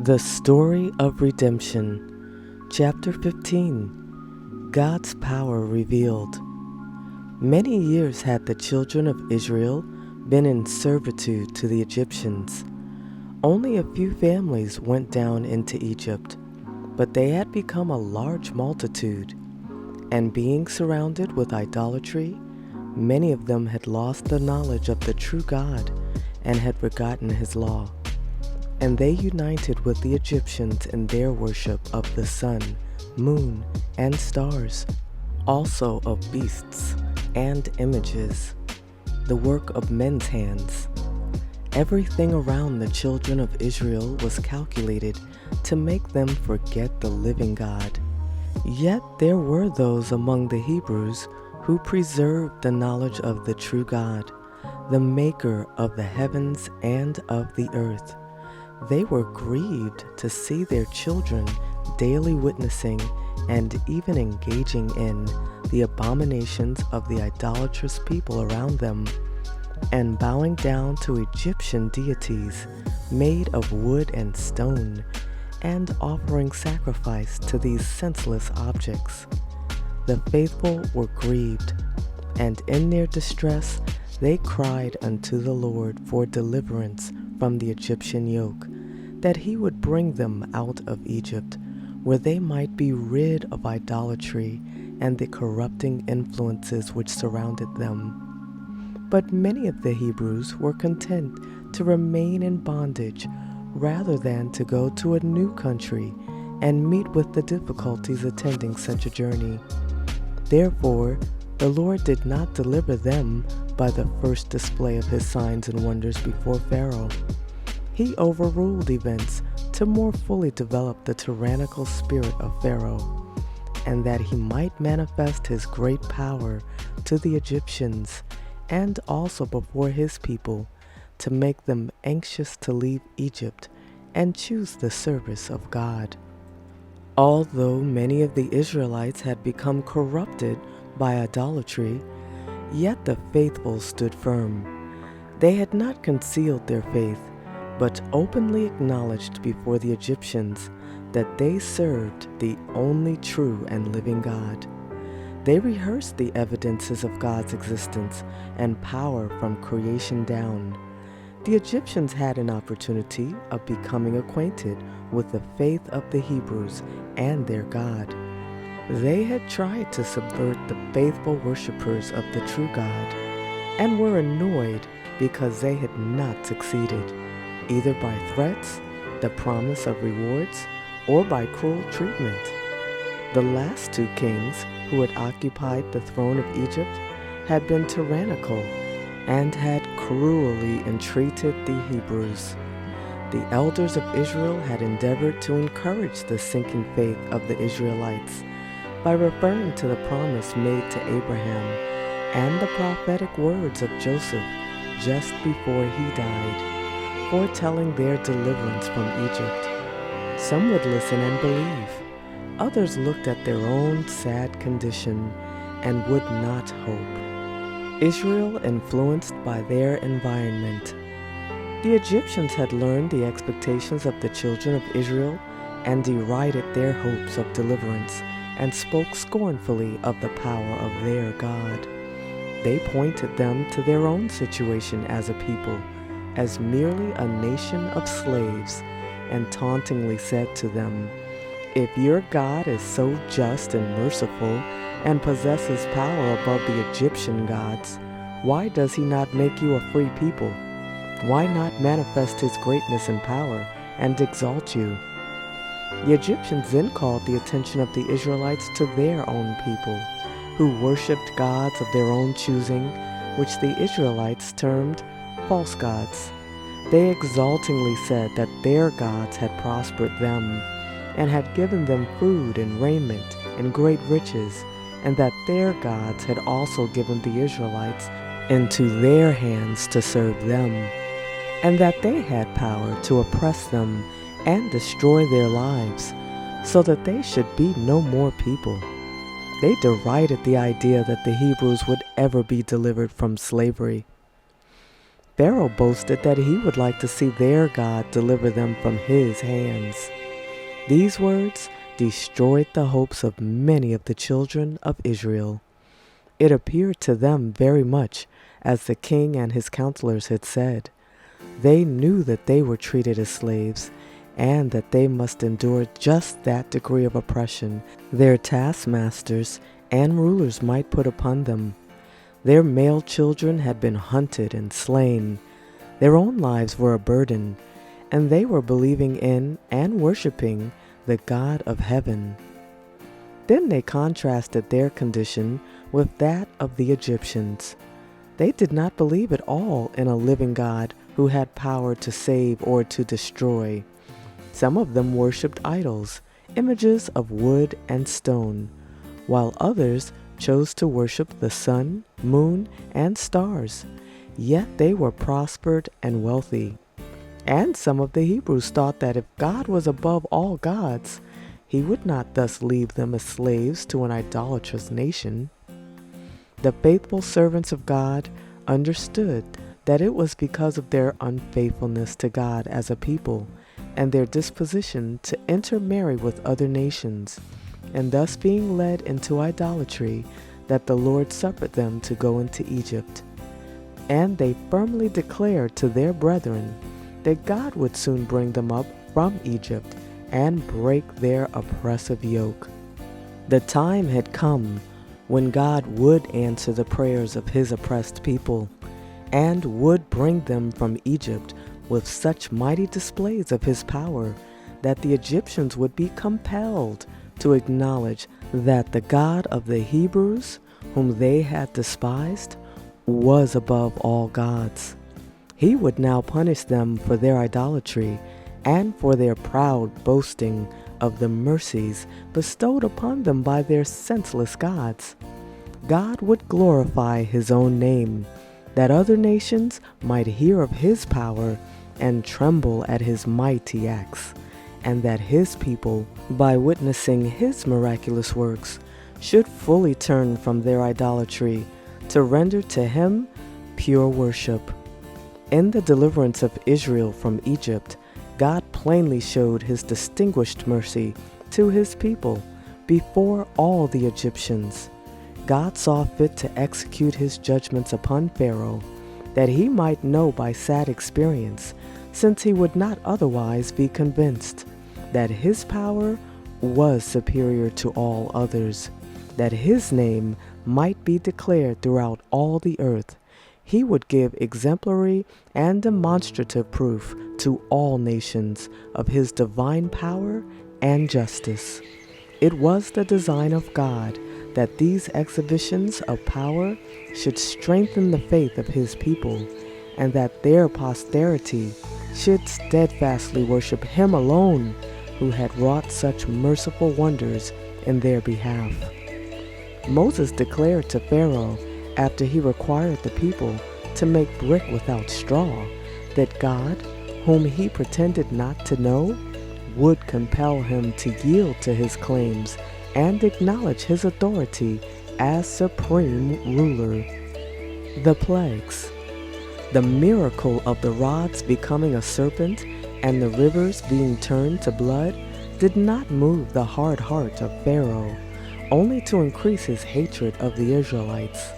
The Story of Redemption, Chapter 15, God's Power Revealed. Many years had the children of Israel been in servitude to the Egyptians. Only a few families went down into Egypt, but they had become a large multitude, and being surrounded with idolatry, many of them had lost the knowledge of the true God and had forgotten his law. And they united with the Egyptians in their worship of the sun, moon, and stars, also of beasts and images, the work of men's hands. Everything around the children of Israel was calculated to make them forget the living God. Yet there were those among the Hebrews who preserved the knowledge of the true God, the maker of the heavens and of the earth. They were grieved to see their children daily witnessing and even engaging in the abominations of the idolatrous people around them, and bowing down to Egyptian deities made of wood and stone, and offering sacrifice to these senseless objects. The faithful were grieved, and in their distress they cried unto the Lord for deliverance from the Egyptian yoke, that he would bring them out of Egypt, where they might be rid of idolatry and the corrupting influences which surrounded them. But many of the Hebrews were content to remain in bondage rather than to go to a new country and meet with the difficulties attending such a journey. Therefore, the Lord did not deliver them by the first display of his signs and wonders before Pharaoh. He overruled events to more fully develop the tyrannical spirit of Pharaoh, and that he might manifest his great power to the Egyptians and also before his people, to make them anxious to leave Egypt and choose the service of God. Although many of the Israelites had become corrupted by idolatry, yet the faithful stood firm. They had not concealed their faith, but openly acknowledged before the Egyptians that they served the only true and living God. They rehearsed the evidences of God's existence and power from creation down. The Egyptians had an opportunity of becoming acquainted with the faith of the Hebrews and their God. They had tried to subvert the faithful worshippers of the true God, and were annoyed because they had not succeeded, either by threats, the promise of rewards, or by cruel treatment. The last two kings who had occupied the throne of Egypt had been tyrannical and had cruelly entreated the Hebrews. The elders of Israel had endeavored to encourage the sinking faith of the Israelites by referring to the promise made to Abraham and the prophetic words of Joseph just before he died, foretelling their deliverance from Egypt. Some would listen and believe. Others looked at their own sad condition and would not hope. Israel influenced by their environment. The Egyptians had learned the expectations of the children of Israel and derided their hopes of deliverance and spoke scornfully of the power of their God. They pointed them to their own situation as a people, as merely a nation of slaves, and tauntingly said to them, "If your God is so just and merciful and possesses power above the Egyptian gods, why does he not make you a free people? Why not manifest his greatness and power and exalt you?" The Egyptians then called the attention of the Israelites to their own people, who worshipped gods of their own choosing, which the Israelites termed false gods. They exultingly said that their gods had prospered them, and had given them food and raiment and great riches, and that their gods had also given the Israelites into their hands to serve them, and that they had power to oppress them and destroy their lives, so that they should be no more people. They derided the idea that the Hebrews would ever be delivered from slavery. Pharaoh boasted that he would like to see their God deliver them from his hands. These words destroyed the hopes of many of the children of Israel. It appeared to them very much as the king and his counselors had said. They knew that they were treated as slaves and that they must endure just that degree of oppression their taskmasters and rulers might put upon them. Their male children had been hunted and slain. Their own lives were a burden, and they were believing in and worshiping the God of heaven. Then they contrasted their condition with that of the Egyptians. They did not believe at all in a living God who had power to save or to destroy. Some of them worshipped idols, images of wood and stone, while others chose to worship the sun, moon, and stars. Yet they were prospered and wealthy. And some of the Hebrews thought that if God was above all gods, he would not thus leave them as slaves to an idolatrous nation. The faithful servants of God understood that it was because of their unfaithfulness to God as a people and their disposition to intermarry with other nations, and thus being led into idolatry, that the Lord suffered them to go into Egypt. And they firmly declared to their brethren that God would soon bring them up from Egypt and break their oppressive yoke. The time had come when God would answer the prayers of his oppressed people and would bring them from Egypt with such mighty displays of his power that the Egyptians would be compelled to acknowledge that the God of the Hebrews, whom they had despised, was above all gods. He would now punish them for their idolatry and for their proud boasting of the mercies bestowed upon them by their senseless gods. God would glorify his own name, that other nations might hear of his power and tremble at his mighty acts, and that his people, by witnessing his miraculous works, should fully turn from their idolatry to render to him pure worship. In the deliverance of Israel from Egypt, God plainly showed his distinguished mercy to his people before all the Egyptians. God saw fit to execute his judgments upon Pharaoh, that he might know by sad experience, since he would not otherwise be convinced, that his power was superior to all others, that his name might be declared throughout all the earth. He would give exemplary and demonstrative proof to all nations of his divine power and justice. It was the design of God that these exhibitions of power should strengthen the faith of his people, and that their posterity should steadfastly worship him alone, who had wrought such merciful wonders in their behalf. Moses declared to Pharaoh, after he required the people to make brick without straw, that God, whom he pretended not to know, would compel him to yield to his claims and acknowledge his authority as supreme ruler. The plagues. The miracle of the rods becoming a serpent and the rivers being turned to blood did not move the hard heart of Pharaoh, only to increase his hatred of the Israelites.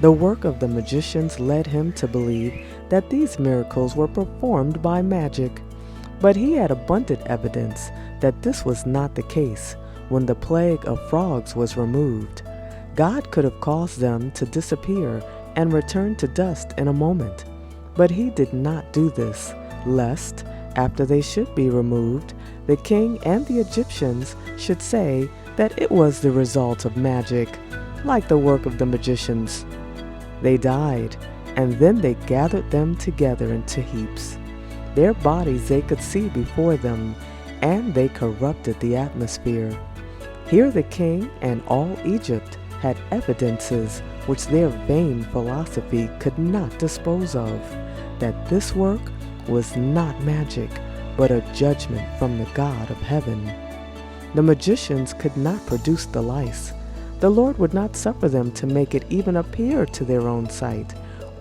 The work of the magicians led him to believe that these miracles were performed by magic, but he had abundant evidence that this was not the case. When the plague of frogs was removed, God could have caused them to disappear and return to dust in a moment. But he did not do this, lest, after they should be removed, the king and the Egyptians should say that it was the result of magic, like the work of the magicians. They died, and then they gathered them together into heaps. Their bodies they could see before them, and they corrupted the atmosphere. Here the king and all Egypt had evidences which their vain philosophy could not dispose of, that this work was not magic, but a judgment from the God of heaven. The magicians could not produce the lice. The Lord would not suffer them to make it even appear to their own sight,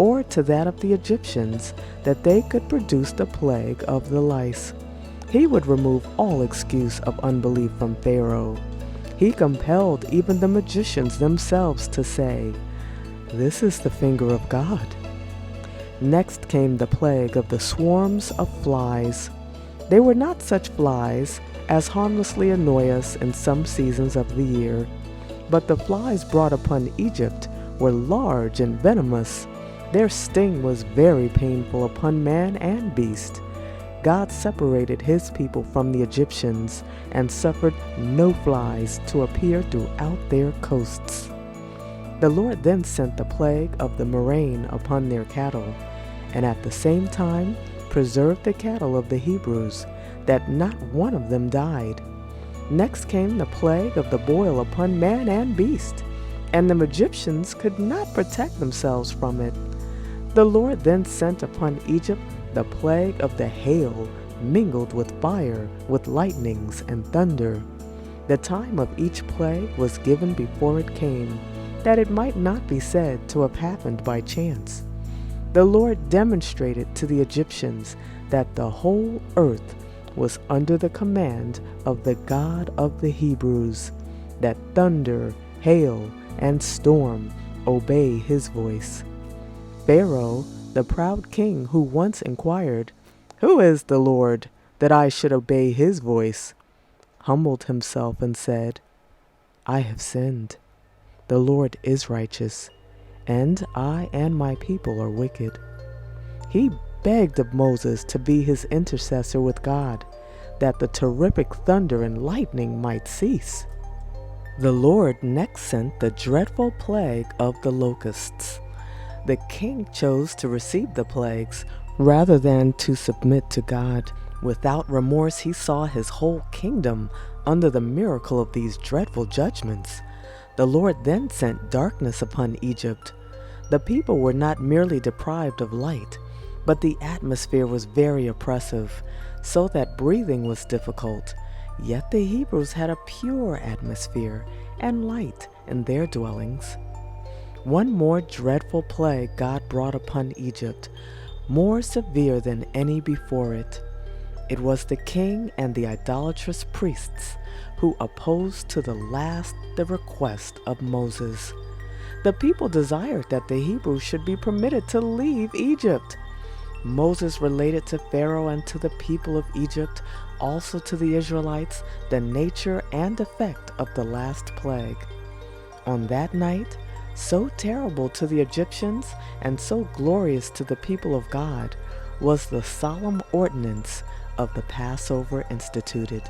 or to that of the Egyptians, that they could produce the plague of the lice. He would remove all excuse of unbelief from Pharaoh. He compelled even the magicians themselves to say, "This is the finger of God." Next came the plague of the swarms of flies. They were not such flies as harmlessly annoy us in some seasons of the year, but the flies brought upon Egypt were large and venomous. Their sting was very painful upon man and beast. God separated his people from the Egyptians and suffered no flies to appear throughout their coasts. The Lord then sent the plague of the murrain upon their cattle, and at the same time preserved the cattle of the Hebrews, that not one of them died. Next came the plague of the boil upon man and beast, and the Egyptians could not protect themselves from it. The Lord then sent upon Egypt the plague of the hail, mingled with fire, with lightnings and thunder. The time of each plague was given before it came, that it might not be said to have happened by chance. The Lord demonstrated to the Egyptians that the whole earth was under the command of the God of the Hebrews, that thunder, hail, and storm obey his voice. Pharaoh, the proud king who once inquired, "Who is the Lord, that I should obey his voice?" humbled himself and said, "I have sinned. The Lord is righteous, and I and my people are wicked." He begged of Moses to be his intercessor with God, that the terrific thunder and lightning might cease. The Lord next sent the dreadful plague of the locusts. The king chose to receive the plagues rather than to submit to God. Without remorse, he saw his whole kingdom under the miracle of these dreadful judgments. The Lord then sent darkness upon Egypt. The people were not merely deprived of light, but the atmosphere was very oppressive, so that breathing was difficult. Yet the Hebrews had a pure atmosphere and light in their dwellings. One more dreadful plague God brought upon Egypt, more severe than any before it. It was the king and the idolatrous priests who opposed to the last the request of Moses. The people desired that the Hebrews should be permitted to leave Egypt. Moses related to Pharaoh and to the people of Egypt, also to the Israelites, the nature and effect of the last plague. On that night, so terrible to the Egyptians and so glorious to the people of God, was the solemn ordinance of the Passover instituted.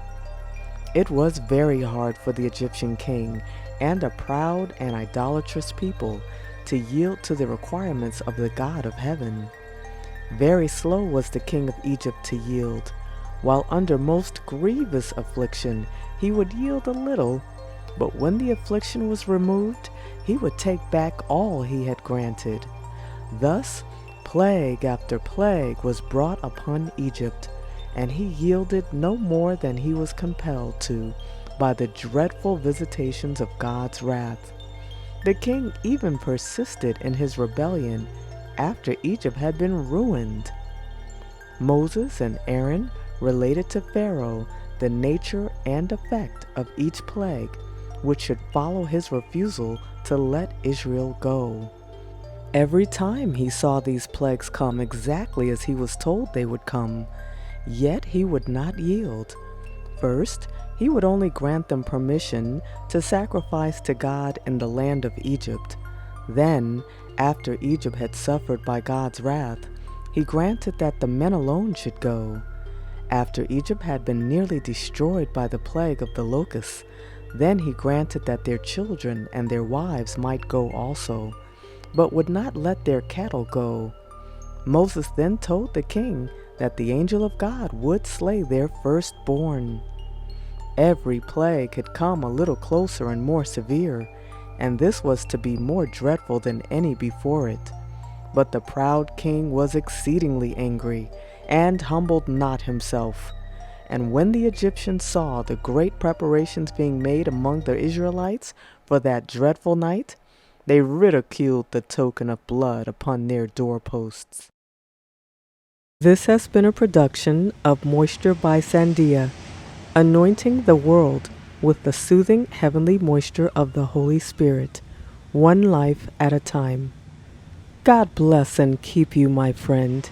It was very hard for the Egyptian king and a proud and idolatrous people to yield to the requirements of the God of heaven. Very slow was the king of Egypt to yield. While under most grievous affliction, he would yield a little, but when the affliction was removed, he would take back all he had granted. Thus, plague after plague was brought upon Egypt, and he yielded no more than he was compelled to by the dreadful visitations of God's wrath. The king even persisted in his rebellion after Egypt had been ruined. Moses and Aaron related to Pharaoh the nature and effect of each plague, which should follow his refusal to let Israel go. Every time he saw these plagues come exactly as he was told they would come, yet he would not yield. First, he would only grant them permission to sacrifice to God in the land of Egypt. Then, after Egypt had suffered by God's wrath, he granted that the men alone should go. After Egypt had been nearly destroyed by the plague of the locusts, then he granted that their children and their wives might go also, but would not let their cattle go. Moses then told the king that the angel of God would slay their firstborn. Every plague had come a little closer and more severe, and this was to be more dreadful than any before it. But the proud king was exceedingly angry, and humbled not himself. And when the Egyptians saw the great preparations being made among the Israelites for that dreadful night, They ridiculed the token of blood upon their doorposts. This has been a production of Moisture by SanDia, anointing the world with the soothing heavenly moisture of the Holy Spirit, one life at a time. God bless and keep you, my friend.